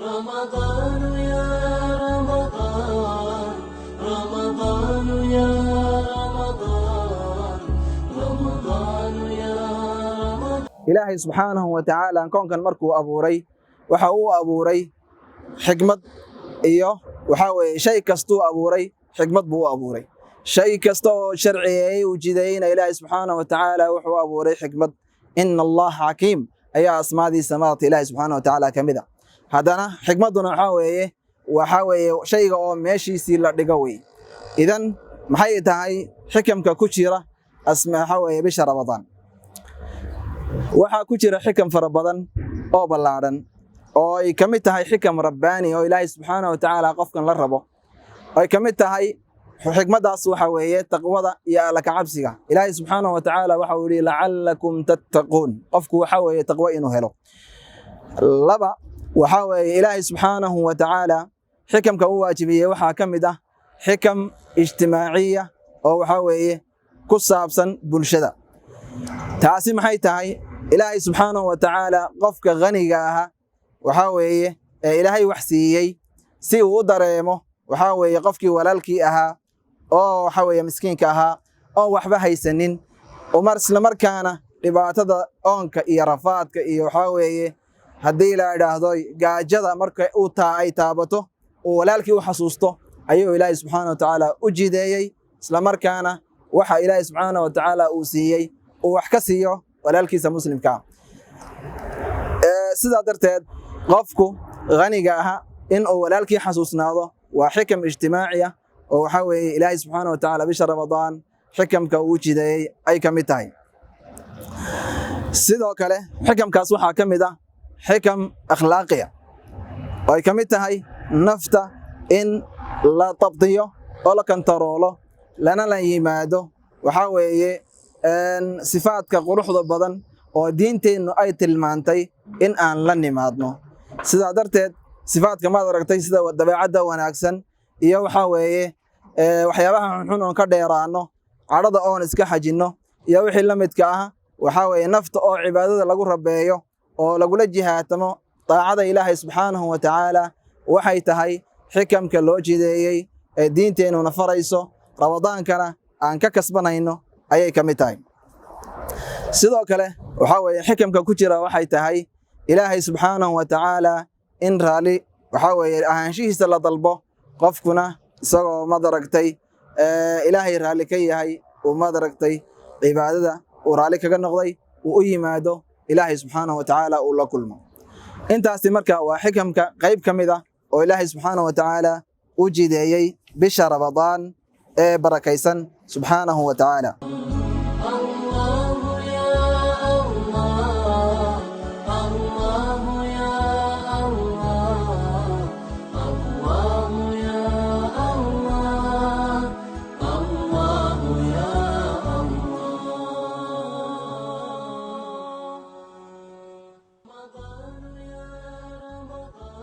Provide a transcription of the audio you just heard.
رمضان يا رمضان رمضان يا رمضان رمضان يا رمضان. إلهي سبحانه وتعالى كون كان مركو أبوري وحاو أبوري حكمة إيوه وحاوي شيء كستو أبوري حكمة بو أبوري شيء كستو شرعي وجدين إلهي سبحانه وتعالى وحو أبوري حكمة إن الله حكيم أي أسماء دي سماوات إلهي سبحانه وتعالى كمذا هذانا حكمتنا وحاوي شيء أو ماشي سيلا دقوي إذن محيط هاي حكم ككشرة أسماء حاوي بشر رمضان waxaa ku jira xikam fara badan oo ballaaran oo ay kamid tahay xikam rabbaani oo Ilaahay subhanahu wa ta'ala qofkan la rabo ay kamid tahay xikmadaas waxa weeye taqwada iyo alla ka cabsiga Ilaahay subhanahu wa ta'ala waxa uu yiri la'allakum tattaqun qofku waxa weeye taqwa inuu helo laba waxa weeye Ilaahay subhanahu wa ta'ala xikamka uu waajibiyay waxa kamid ah xikam ijtimaaciya oo waxa weeye ku saabsan bulshada taasi maxay tahay Ilaahay subhanahu wa ta'ala qofka ghaniga ah waxa weeye Ilaahay wax siiyay si uu dareemo waxa weeye qofkii walaalkii ahaa oo waxa weeye miskiinka ahaa oo waxba haysanin umar isla markaana dhibaatada oonka iyo rafaadka iyo waxa weeye hadii la yiraahdo gaajada markay uu ay taabato oo walaalkii u xasuusto ayuu Ilaahay subhanahu wa ta'ala u jideeyay isla markaana waxa Ilaahay subhanahu wa ta'ala uu siiyay wax ka siiyo walaalkiisa muslimka sida darteed qofku ghaniga ah in uu walaalkii xasuusnaado waa xikam ijtimaaciya oo waxa weeye Ilaahay subhanahu wa ta'ala bisha Ramadan xikamka uu jideeyay ay kamid tahay sidoo kale xikamkaas waxa kamid ah xikam akhlaaqiya oo ay kamid tahay nafta in la tabdiyo oo la kantaroolo lana la yimaado waxa weeye sifaadka quruxda badan oo diinteenu ay tilmaantay in aan la nimaadno sida darteed sifaadka ma aragtay sida dabeecadda wanaagsan iyo waxa weeye waxyaabaha xun oo ka dheeraano cadhada oo iska xajino iyo wixii la midka ah waxa weeye nafta oo cibaadada lagu rabeeyo oo lagu la jihaatamo taacada Ilaahay subhanahu wa ta'ala waxay tahay xikamka loo jideeyay ee diinteenu na farayso Ramadaankana aan ka kasbanayno ayay kamid tahay sidoo kale waxa weeye xikamka ku jira waxay tahay Ilaahay subhanahu wa ta'ala in raali waxa weeye ahaanshihiisa la dalbo qofkuna isagoo madaragtay Ilaahay raali ka yahay oo madaragtay cibaadada oo raali kaga noqday oo u yimaado Ilaahay subhanahu wa ta'ala oo la kulmo intaasi marka waa xikamka qayb kamid ah oo Ilaahay subhanahu wa ta'ala u jideeyay bisha Ramadan ee barakaysan subhanahu wa ta'ala